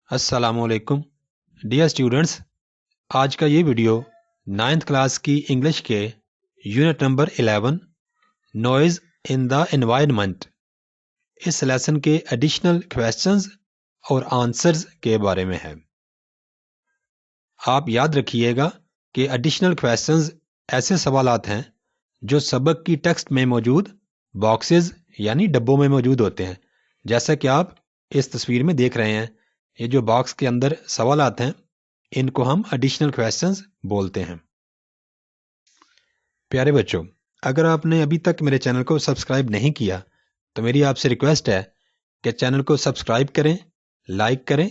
अस्सलाम वालेकुम dear students. आज का ये वीडियो 9th क्लास की इंग्लिश के unit number 11 noise in the environment इस लेसन के एडिशनल क्वेश्चंस और आंसर्स के बारे में है। आप याद रखिएगा कि एडिशनल क्वेश्चंस ऐसे सवालात हैं जो सबक की टेक्स्ट में मौजूद बॉक्सेस यानी डब्बों में मौजूद होते हैं। जैसा कि आप इस तस्वीर में देख रहे हैं, ये जो बॉक्स के अंदर सवालात हैं इनको हम एडिशनल क्वेश्चंस बोलते हैं। प्यारे बच्चों, अगर आपने अभी तक मेरे चैनल को सब्सक्राइब नहीं किया तो मेरी आपसे रिक्वेस्ट है कि चैनल को सब्सक्राइब करें, लाइक करें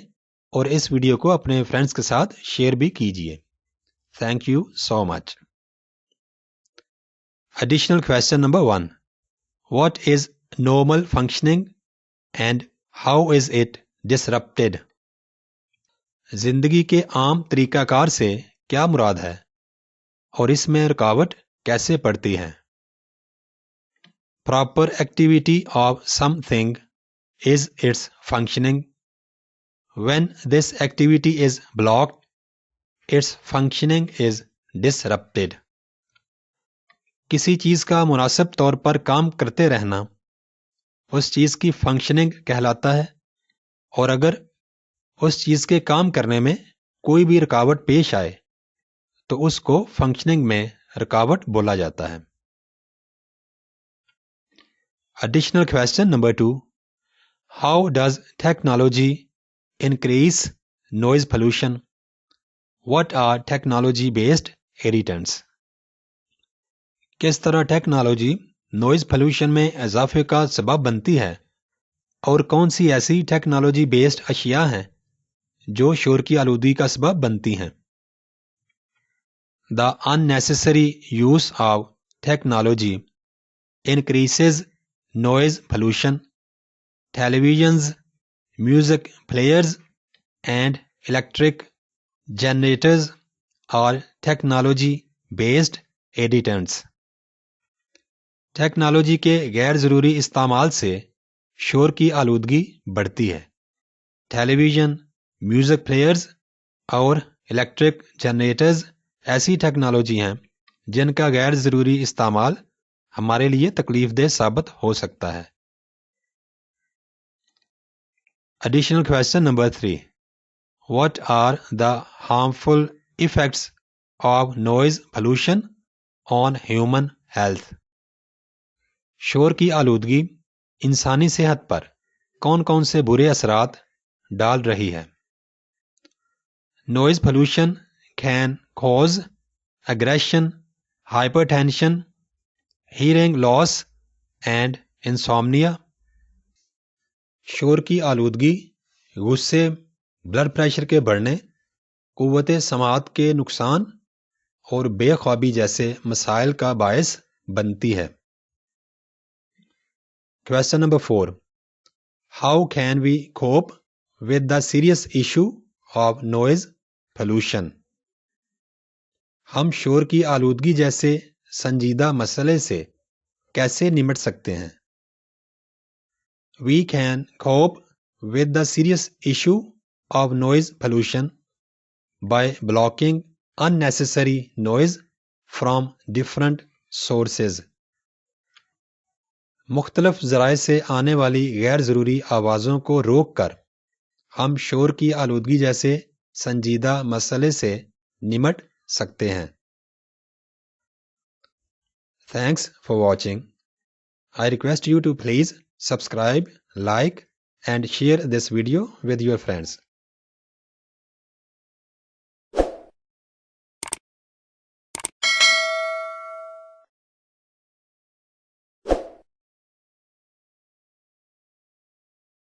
और इस वीडियो को अपने फ्रेंड्स के साथ शेयर भी कीजिए। Thank you so much. Additional question number 1, what is normal functioning and how is it disrupted? जिंदगी के आम तरीकाकार से क्या मुराद है और इसमें रुकावट कैसे पड़ती है? Proper activity of something is it's functioning. When this activity is blocked it's functioning is disrupted. किसी चीज का मुनासिब तौर पर काम करते रहना उस चीज की फंक्शनिंग कहलाता है, और अगर उस चीज के काम करने में कोई भी रुकावट पेश आए तो उसको फंक्शनिंग में रुकावट बोला जाता है। Additional question number 2, how does technology increase noise pollution? What are technology based irritants? किस तरह टेक्नोलॉजी नॉइज पोल्यूशन में इजाफे का सबब बनती है और कौन सी ऐसी टेक्नोलॉजी बेस्ड अशिया हैं जो शोर की आलूदगी का सबब बनती हैं? The unnecessary use of technology increases noise pollution. Televisions, music players and electric generators are technology-based irritants. Technology के गैर ज़रूरी इस्तेमाल से शोर की आलूदगी बढ़ती है। टेलीविज़न, म्यूज़िक प्लेयर्स और इलेक्ट्रिक जनरेटर्स ऐसी टेक्नोलॉजी हैं जिनका गैर ज़रूरी इस्तेमाल हमारे लिए तकलीफदेह साबित हो सकता है। Additional question number 3, what are the harmful effects of noise pollution on human health? शोर की आलूदगी इंसानी सेहत पर कौन कौन से बुरे असरात डाल रही है? Noise pollution can cause aggression, hypertension, hearing loss and insomnia. शोर की आलूदगी गुस्से, ब्लड प्रेशर के बढ़ने, कुव्वत समाअत के नुकसान और बेख्वाबी जैसे मसाइल का बायस बनती है। Question number 4, how can we cope with the serious issue of noise pollution? हम शोर की आलूदगी जैसे संजीदा मसले से कैसे निपट सकते हैं? We can cope with the serious issue of noise pollution by blocking unnecessary noise from different sources. मुख्तलिफ ज़राए से आने वाली गैर ज़रूरी आवाज़ों को रोक कर हम शोर की आलूदगी जैसे संजीदा मसले से निपट सकते हैं। Thanks for watching. I request you to please subscribe, like and share this video with your friends.